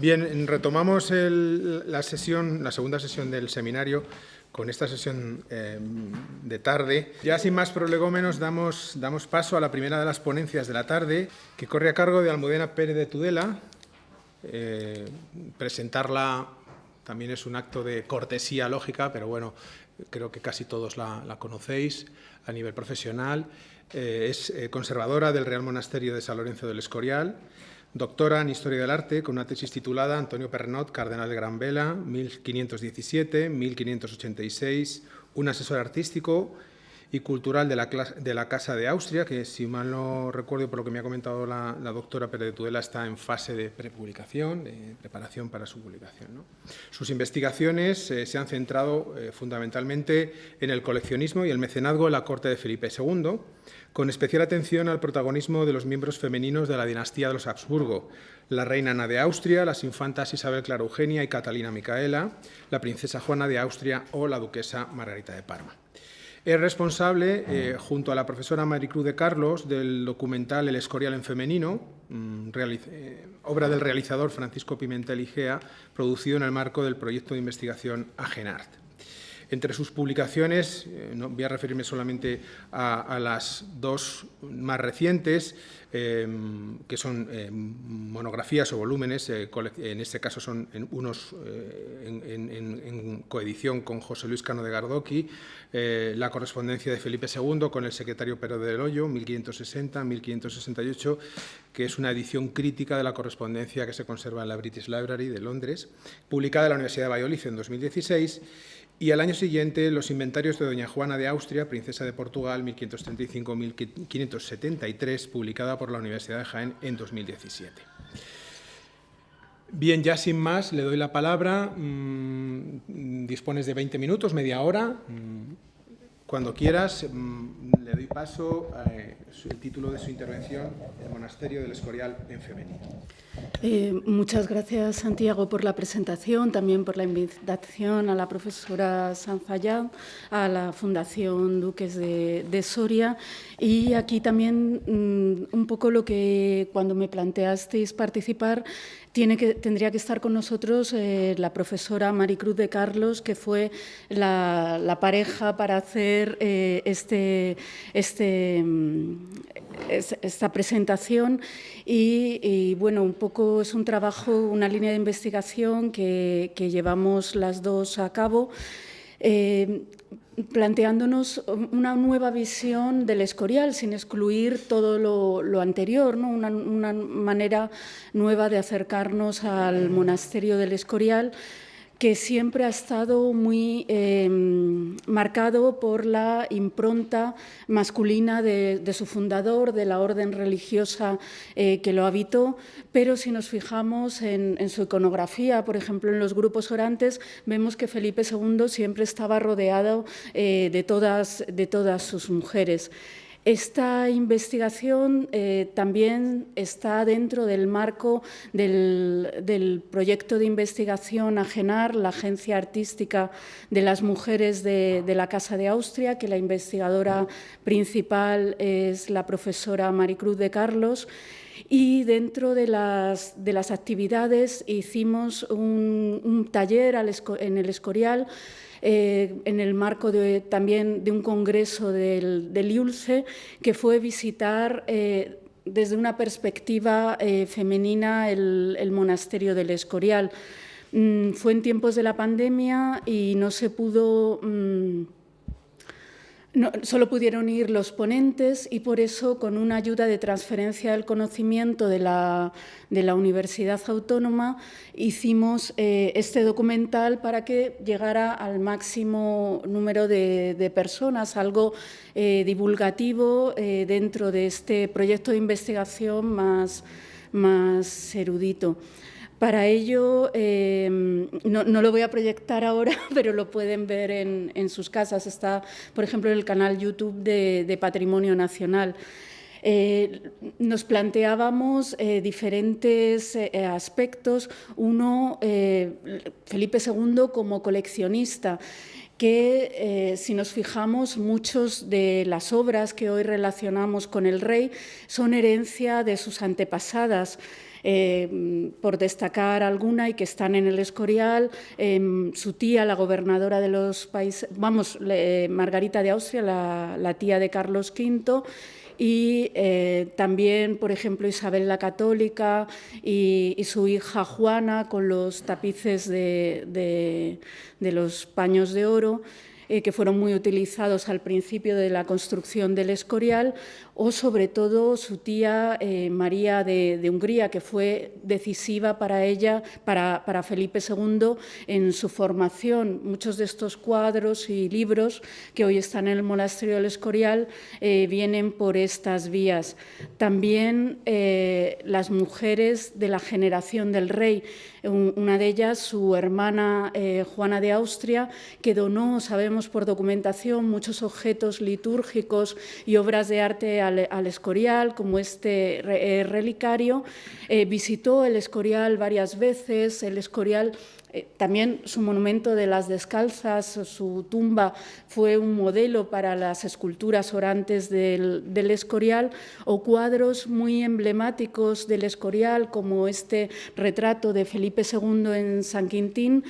Bien, retomamos la segunda sesión del seminario con esta sesión de tarde. Ya sin más prolegómenos damos paso a la primera de las ponencias de la tarde, que corre a cargo de Almudena Pérez de Tudela. Presentarla también es un acto de cortesía lógica, pero bueno, creo que casi todos la conocéis a nivel profesional. Es conservadora del Real Monasterio de San Lorenzo del Escorial, doctora en Historia del Arte, con una tesis titulada Antonio Pernot, Cardenal de Gran Vela, 1517-1586, un asesor artístico y cultural de la Casa de Austria, que, si mal no recuerdo, por lo que me ha comentado la doctora Pérez de Tudela, está en fase de prepublicación, de preparación para su publicación, ¿no? Sus investigaciones se han centrado fundamentalmente en el coleccionismo y el mecenazgo en la corte de Felipe II, con especial atención al protagonismo de los miembros femeninos de la dinastía de los Habsburgo: la reina Ana de Austria, las infantas Isabel Clara Eugenia y Catalina Micaela, la princesa Juana de Austria o la duquesa Margarita de Parma. Es responsable, junto a la profesora Maricruz de Carlos, del documental El Escorial en femenino, obra del realizador Francisco Pimentel Igea, producido en el marco del proyecto de investigación Agenart. Entre sus publicaciones, no voy a referirme solamente a las dos más recientes, que son monografías o volúmenes, en este caso son unos en coedición con José Luis Cano de Gardoqui, la correspondencia de Felipe II con el secretario Pero del Hoyo, 1560-1568, que es una edición crítica de la correspondencia que se conserva en la British Library de Londres, publicada en la Universidad de Valladolid en 2016, y al año siguiente los inventarios de doña Juana de Austria, princesa de Portugal, 1535-1573, publicada por la Universidad de Jaén en 2017. Bien, ya sin más, le doy la palabra. Dispones de 20 minutos, media hora. Cuando quieras, le doy paso el título de su intervención, El Monasterio del Escorial en femenino. Muchas gracias, Santiago, por la presentación, también por la invitación a la profesora Sanzayán, a la Fundación Duques de Soria. Y aquí también un poco lo que, cuando me planteasteis participar, tendría que estar con nosotros la profesora Maricruz de Carlos, que fue la pareja para hacer esta presentación. Y bueno, un poco es un trabajo, una línea de investigación que llevamos las dos a cabo, planteándonos una nueva visión del Escorial, sin excluir todo lo anterior, ¿no? Una manera nueva de acercarnos al monasterio del Escorial, que siempre ha estado muy marcado por la impronta masculina de su fundador, de la orden religiosa que lo habitó, pero si nos fijamos en su iconografía, por ejemplo, en los grupos orantes, vemos que Felipe II siempre estaba rodeado de todas sus mujeres. Esta investigación también está dentro del marco del proyecto de investigación Agenar, la Agencia Artística de las Mujeres de la Casa de Austria, que la investigadora principal es la profesora Maricruz de Carlos. Y dentro de las actividades hicimos un taller en el Escorial, en el marco también de un congreso del IULCE, que fue visitar desde una perspectiva femenina el monasterio del Escorial. Fue en tiempos de la pandemia y no se pudo... solo pudieron ir los ponentes y por eso, con una ayuda de transferencia del conocimiento de la Universidad Autónoma, hicimos este documental para que llegara al máximo número de personas, algo divulgativo dentro de este proyecto de investigación más erudito. Para ello, no lo voy a proyectar ahora, pero lo pueden ver en sus casas. Está, por ejemplo, en el canal YouTube de Patrimonio Nacional. Nos planteábamos diferentes aspectos. Uno, Felipe II como coleccionista, que si nos fijamos, muchas de las obras que hoy relacionamos con el rey son herencia de sus antepasadas. Por destacar alguna y que están en el Escorial, su tía, la gobernadora de los países, Margarita de Austria, la tía de Carlos V, y también, por ejemplo, Isabel la Católica y su hija Juana con los tapices de los paños de oro, que fueron muy utilizados al principio de la construcción del Escorial, o sobre todo su tía María de Hungría, que fue decisiva para ella, para Felipe II, en su formación. Muchos de estos cuadros y libros que hoy están en el monasterio del Escorial vienen por estas vías. También las mujeres de la generación del rey, una de ellas, su hermana Juana de Austria, que donó, sabemos por documentación, muchos objetos litúrgicos y obras de arte al Escorial, como este relicario. Visitó el Escorial varias veces. El Escorial, también su monumento de las Descalzas, su tumba, fue un modelo para las esculturas orantes del Escorial, o cuadros muy emblemáticos del Escorial, como este retrato de Felipe II en San Quintín.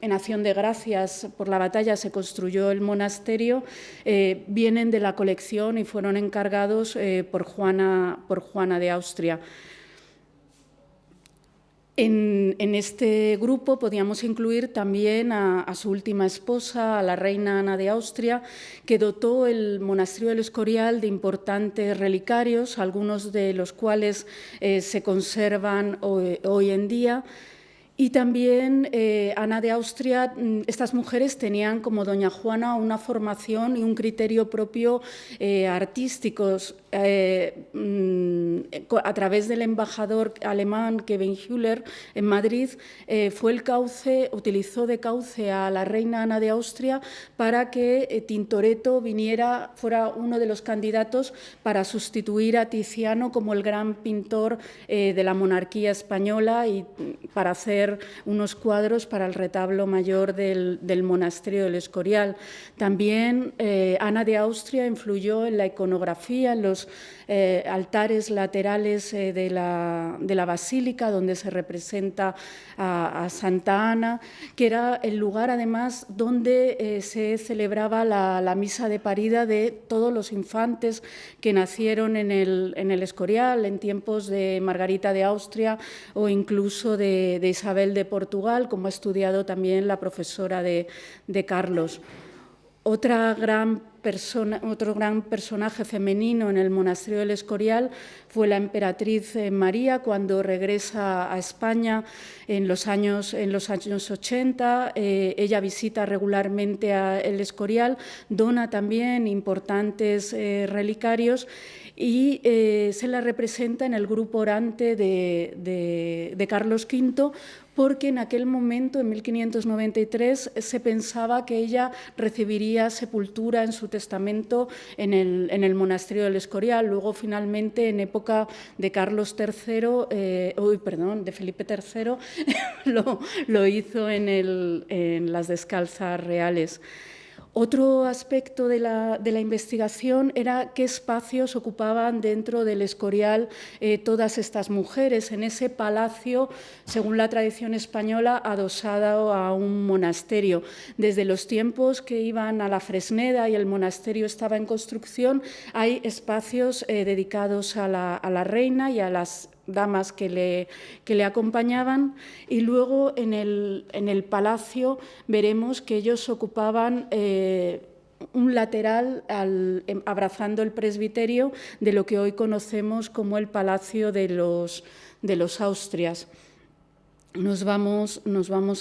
En acción de gracias por la batalla se construyó el monasterio, vienen de la colección y fueron encargados por Juana de Austria. En este grupo podíamos incluir también a su última esposa, a la reina Ana de Austria, que dotó el monasterio del Escorial de importantes relicarios, algunos de los cuales se conservan hoy en día. Y también Ana de Austria, estas mujeres tenían, como doña Juana, una formación y un criterio propio artísticos. A través del embajador alemán Kevin Hüller en Madrid, utilizó de cauce a la reina Ana de Austria para que Tintoretto fuera uno de los candidatos para sustituir a Tiziano como el gran pintor de la monarquía española y para hacer unos cuadros para el retablo mayor del monasterio del Escorial. También Ana de Austria influyó en la iconografía, en los altares laterales de la basílica, donde se representa a Santa Ana, que era el lugar además donde se celebraba la misa de parida de todos los infantes que nacieron en el Escorial en tiempos de Margarita de Austria o incluso de Isabel de Portugal, como ha estudiado también la profesora de Carlos. Otro gran personaje femenino en el monasterio del Escorial fue la emperatriz María, cuando regresa a España en los años 80. Ella visita regularmente el Escorial, dona también importantes relicarios y se la representa en el grupo orante de Carlos V, porque en aquel momento, en 1593, se pensaba que ella recibiría sepultura en su testamento en el monasterio del Escorial. Luego, finalmente, en época de Carlos III, de Felipe III, lo hizo en las Descalzas Reales. Otro aspecto de la investigación era qué espacios ocupaban dentro del Escorial todas estas mujeres en ese palacio, según la tradición española, adosado a un monasterio. Desde los tiempos que iban a la Fresneda y el monasterio estaba en construcción, hay espacios dedicados a la reina y a las damas que le acompañaban, y luego en el palacio veremos que ellos ocupaban un lateral abrazando el presbiterio de lo que hoy conocemos como el Palacio de los Austrias. Nos vamos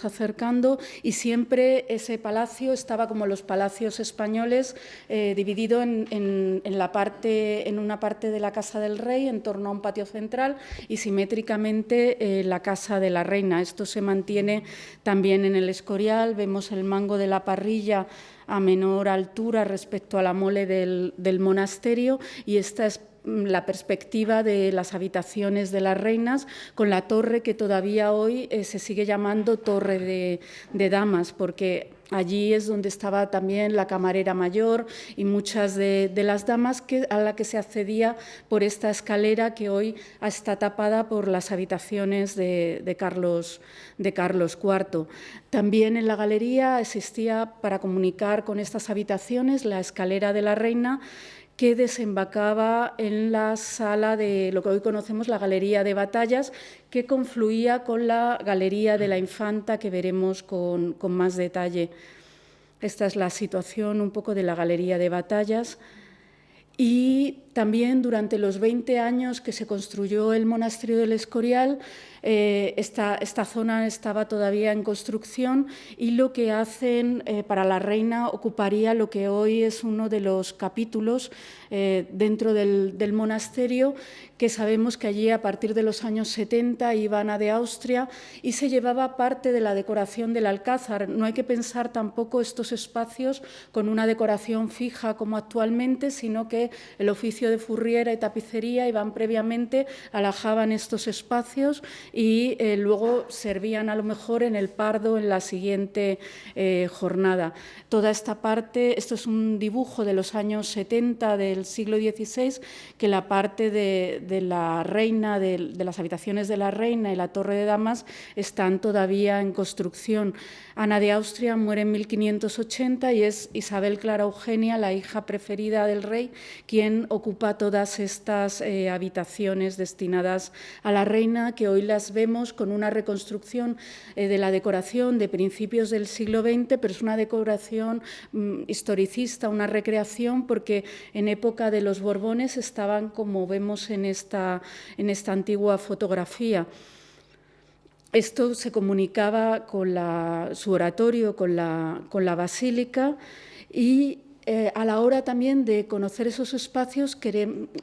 acercando y siempre ese palacio estaba, como los palacios españoles, dividido en una parte de la Casa del Rey en torno a un patio central y simétricamente la Casa de la Reina. Esto se mantiene también en el Escorial. Vemos el mango de la parrilla a menor altura respecto a la mole del monasterio, y esta es la perspectiva de las habitaciones de las reinas, con la torre que todavía hoy se sigue llamando Torre de Damas, porque allí es donde estaba también la camarera mayor y muchas de las damas a la que se accedía por esta escalera que hoy está tapada por las habitaciones de Carlos IV. También en la galería existía, para comunicar con estas habitaciones, la escalera de la reina, que desembocaba en la sala de lo que hoy conocemos la Galería de Batallas, que confluía con la Galería de la Infanta, que veremos con más detalle. Esta es la situación un poco de la Galería de Batallas. Y también durante los 20 años que se construyó el monasterio del Escorial, esta zona estaba todavía en construcción y lo que hacen para la reina ocuparía lo que hoy es uno de los capítulos dentro del monasterio, que sabemos que allí a partir de los años 70 iba Ana de Austria y se llevaba parte de la decoración del alcázar. No hay que pensar tampoco estos espacios con una decoración fija como actualmente, sino que el oficio de furriera y tapicería iban previamente, alajaban estos espacios y luego servían a lo mejor en el Pardo en la siguiente jornada. Toda esta parte, esto es un dibujo de los años 70 del siglo XVI, que la parte de la reina, de las habitaciones de la reina y la torre de damas están todavía en construcción. Ana de Austria muere en 1580 y es Isabel Clara Eugenia, la hija preferida del rey, quien ocupa todas estas habitaciones destinadas a la reina, que hoy las vemos con una reconstrucción de la decoración de principios del siglo XX, pero es una decoración historicista, una recreación, porque en época de los Borbones estaban, como vemos en esta antigua fotografía. Esto se comunicaba con su oratorio, con la basílica, y a la hora también de conocer esos espacios,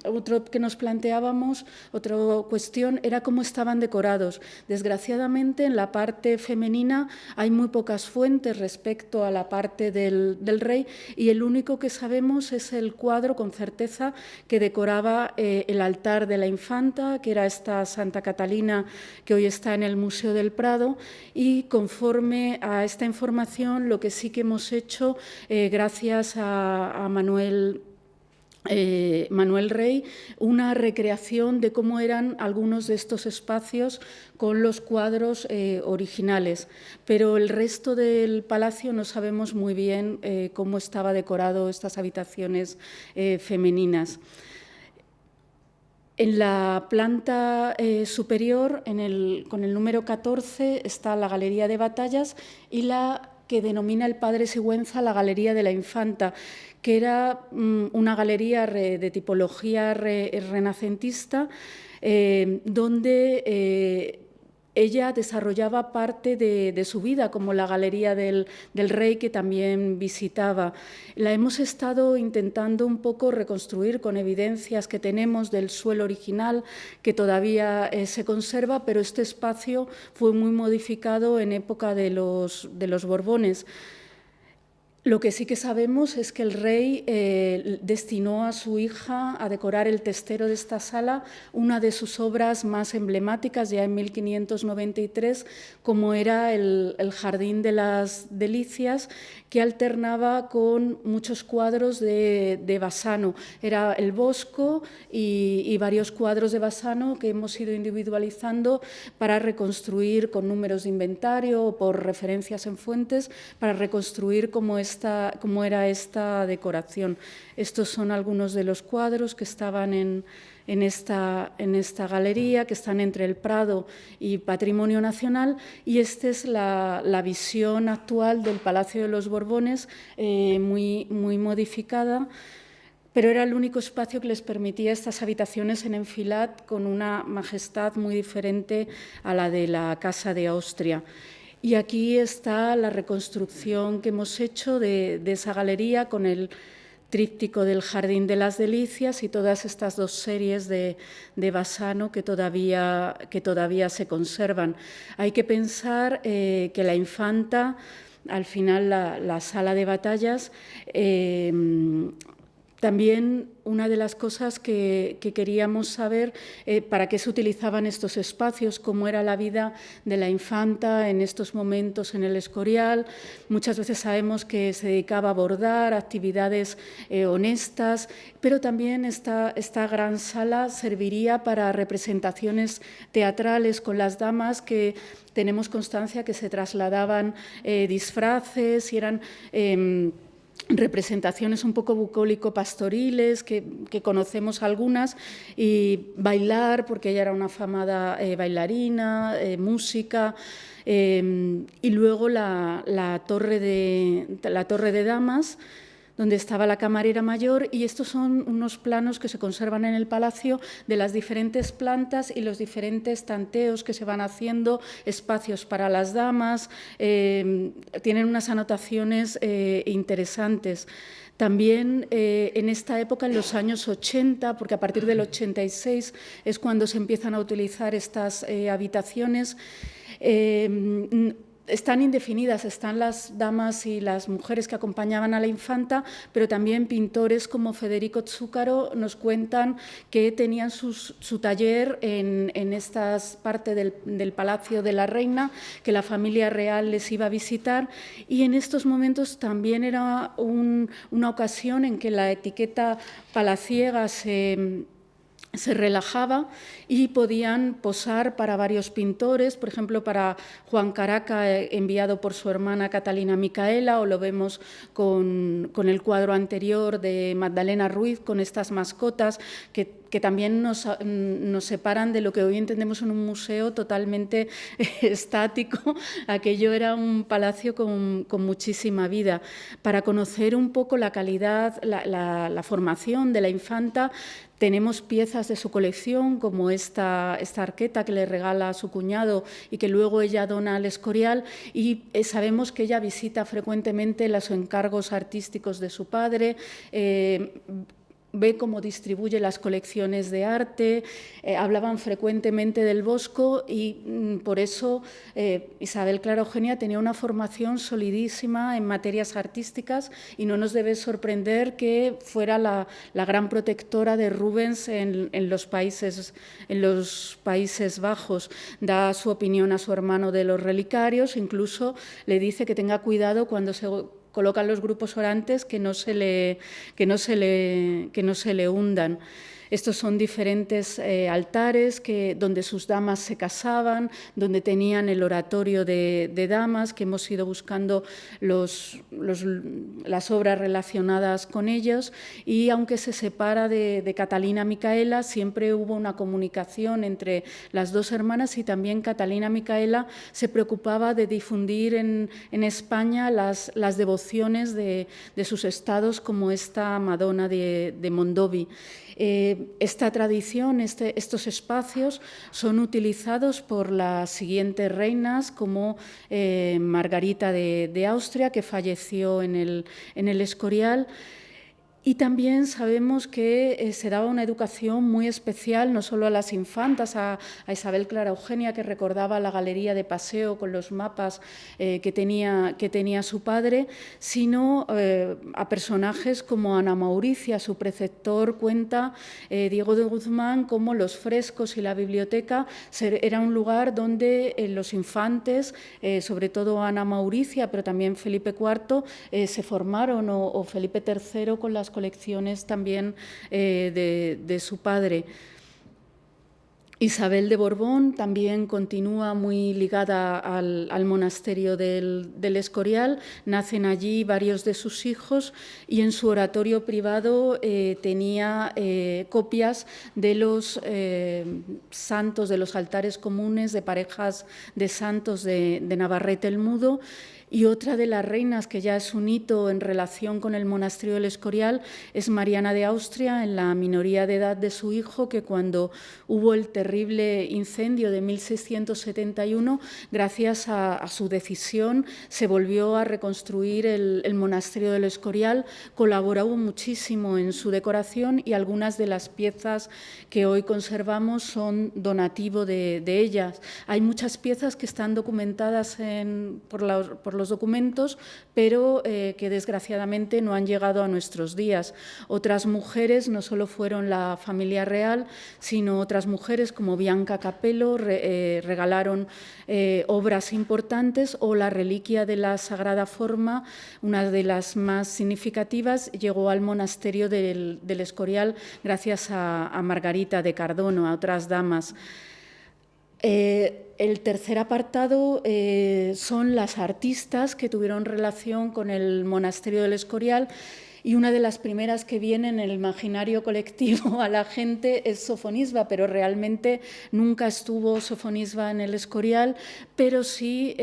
otro que nos planteábamos, otra cuestión, era cómo estaban decorados. Desgraciadamente, en la parte femenina hay muy pocas fuentes respecto a la parte del rey, y el único que sabemos es el cuadro, con certeza, que decoraba el altar de la infanta, que era esta Santa Catalina que hoy está en el Museo del Prado, y conforme a esta información, lo que sí que hemos hecho, gracias a Manuel Rey, una recreación de cómo eran algunos de estos espacios con los cuadros originales, pero el resto del palacio no sabemos muy bien cómo estaba decorado estas habitaciones femeninas. En la planta superior, con el número 14, está la Galería de Batallas y la que denomina el padre Sigüenza la Galería de la Infanta, que era una galería de tipología renacentista, donde ella desarrollaba parte de su vida, como la Galería del Rey, que también visitaba. La hemos estado intentando un poco reconstruir con evidencias que tenemos del suelo original, que todavía se conserva, pero este espacio fue muy modificado en época de los Borbones. Lo que sí que sabemos es que el rey destinó a su hija a decorar el testero de esta sala, una de sus obras más emblemáticas, ya en 1593, como era el Jardín de las Delicias, que alternaba con muchos cuadros de Bassano. Era el Bosco y varios cuadros de Bassano que hemos ido individualizando para reconstruir con números de inventario o por referencias en fuentes, para reconstruir cómo era esta decoración. Estos son algunos de los cuadros que estaban en esta galería, que están entre el Prado y Patrimonio Nacional, y esta es la visión actual del Palacio de los Borbones, muy modificada, pero era el único espacio que les permitía estas habitaciones en enfilad, con una majestad muy diferente a la de la Casa de Austria. Y aquí está la reconstrucción que hemos hecho de esa galería, con el tríptico del Jardín de las Delicias y todas estas dos series de Bassano que todavía se conservan. Hay que pensar que la infanta, al final la sala de batallas, También una de las cosas que queríamos saber, para qué se utilizaban estos espacios, cómo era la vida de la infanta en estos momentos en el Escorial. Muchas veces sabemos que se dedicaba a bordar, actividades honestas, pero también esta gran sala serviría para representaciones teatrales con las damas, que tenemos constancia que se trasladaban disfraces y eran representaciones un poco bucólico-pastoriles, que conocemos algunas, y bailar, porque ella era una afamada bailarina, música, y luego la torre de damas, donde estaba la camarera mayor, y estos son unos planos que se conservan en el palacio de las diferentes plantas y los diferentes tanteos que se van haciendo, espacios para las damas, tienen unas anotaciones interesantes. También en esta época, en los años 80, porque a partir del 86 es cuando se empiezan a utilizar estas habitaciones, están indefinidas, están las damas y las mujeres que acompañaban a la infanta, pero también pintores como Federico Zúcaro nos cuentan que tenían su taller en esta parte del Palacio de la Reina, que la familia real les iba a visitar, y en estos momentos también era una ocasión en que la etiqueta palaciega se relajaba y podían posar para varios pintores, por ejemplo, para Juan Caraca, enviado por su hermana Catalina Micaela, o lo vemos con el cuadro anterior de Magdalena Ruiz, con estas mascotas que también nos separan de lo que hoy entendemos en un museo totalmente estático. Aquello era un palacio con muchísima vida. Para conocer un poco la calidad, la formación de la infanta, tenemos piezas de su colección, como esta arqueta que le regala a su cuñado y que luego ella dona al Escorial, y sabemos que ella visita frecuentemente los encargos artísticos de su padre, ve cómo distribuye las colecciones de arte, hablaban frecuentemente del Bosco, y por eso Isabel Clara Eugenia tenía una formación solidísima en materias artísticas, y no nos debe sorprender que fuera la gran protectora de Rubens en los Países Bajos. Da su opinión a su hermano de los relicarios, incluso le dice que tenga cuidado cuando se colocan los grupos orantes, que no se le hundan. Estos son diferentes altares donde sus damas se casaban, donde tenían el oratorio de damas, que hemos ido buscando las obras relacionadas con ellos, y aunque se separa de Catalina Micaela, siempre hubo una comunicación entre las dos hermanas, y también Catalina Micaela se preocupaba de difundir en España las devociones de sus estados, como esta Madonna de Mondovi. Esta tradición, estos espacios son utilizados por las siguientes reinas, como Margarita de Austria, que falleció en el Escorial. Y también sabemos que se daba una educación muy especial, no solo a las infantas, a Isabel Clara Eugenia, que recordaba la galería de paseo con los mapas que tenía su padre, sino a personajes como Ana Mauricia. Su preceptor cuenta, Diego de Guzmán, cómo los frescos y la biblioteca era un lugar donde los infantes, sobre todo Ana Mauricia, pero también Felipe IV, se formaron, o Felipe III con las colecciones también de su padre. Isabel de Borbón también continúa muy ligada al monasterio del Escorial. Nacen allí varios de sus hijos, y en su oratorio privado tenía copias de los santos, de los altares comunes de parejas de santos de Navarrete el Mudo. Y otra de las reinas, que ya es un hito en relación con el monasterio del Escorial, es Mariana de Austria, en la minoría de edad de su hijo, que cuando hubo el terremoto terrible incendio de 1671, gracias a su decisión, se volvió a reconstruir el monasterio del Escorial, colaboró muchísimo en su decoración y algunas de las piezas que hoy conservamos son donativo de ellas. Hay muchas piezas que están documentadas por los documentos, pero que desgraciadamente no han llegado a nuestros días. Otras mujeres, no solo fueron la familia real, sino otras mujeres como Bianca Capello regalaron obras importantes, o la reliquia de la Sagrada Forma, una de las más significativas, llegó al monasterio del Escorial gracias a Margarita de Cardono, a otras damas. El tercer apartado son las artistas que tuvieron relación con el monasterio del Escorial, y una de las primeras que viene en el imaginario colectivo a la gente es Sofonisba, pero realmente nunca estuvo Sofonisba en el Escorial, pero sí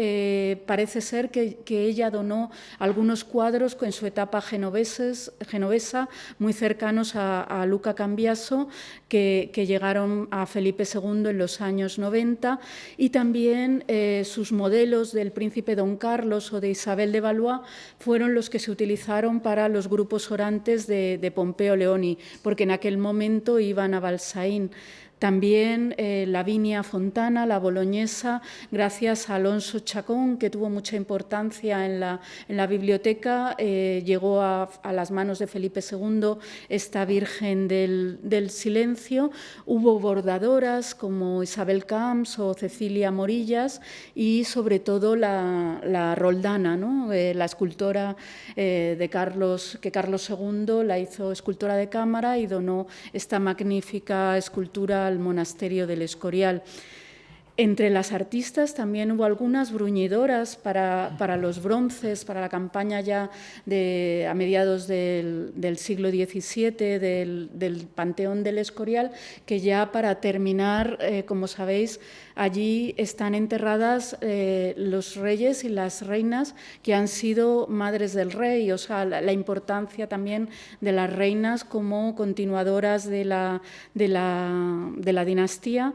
parece ser que ella donó algunos cuadros en su etapa genovesa, muy cercanos a Luca Cambiaso, que llegaron a Felipe II en los años 90, y también sus modelos del príncipe Don Carlos o de Isabel de Valois fueron los que se utilizaron para los grupos orantes de Pompeo Leoni, porque en aquel momento iban a Balsaín. También Lavinia Fontana, la boloñesa, gracias a Alonso Chacón, que tuvo mucha importancia en la biblioteca, llegó a las manos de Felipe II esta Virgen del Silencio. Hubo bordadoras como Isabel Camps o Cecilia Morillas, y sobre todo la Roldana, ¿no? La escultora que Carlos II la hizo escultora de cámara y donó esta magnífica escultura al monasterio del Escorial. Entre las artistas también hubo algunas bruñidoras para los bronces, para la campaña ya a mediados del siglo XVII del Panteón del Escorial, que ya para terminar, como sabéis, allí están enterradas los reyes y las reinas que han sido madres del rey, o sea, la importancia también de las reinas como continuadoras de la dinastía.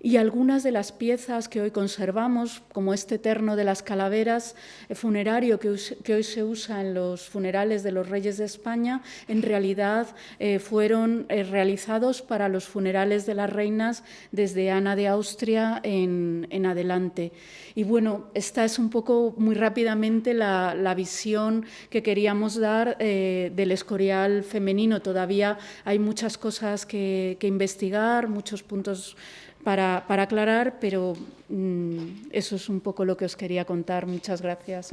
Y algunas de las piezas que hoy conservamos, como este terno de las calaveras funerario que hoy se usa en los funerales de los reyes de España, en realidad fueron realizados para los funerales de las reinas desde Ana de Austria en adelante. Y bueno, esta es un poco, muy rápidamente, la visión que queríamos dar del Escorial femenino. Todavía hay muchas cosas que investigar, muchos puntos para aclarar, pero eso es un poco lo que os quería contar. Muchas gracias.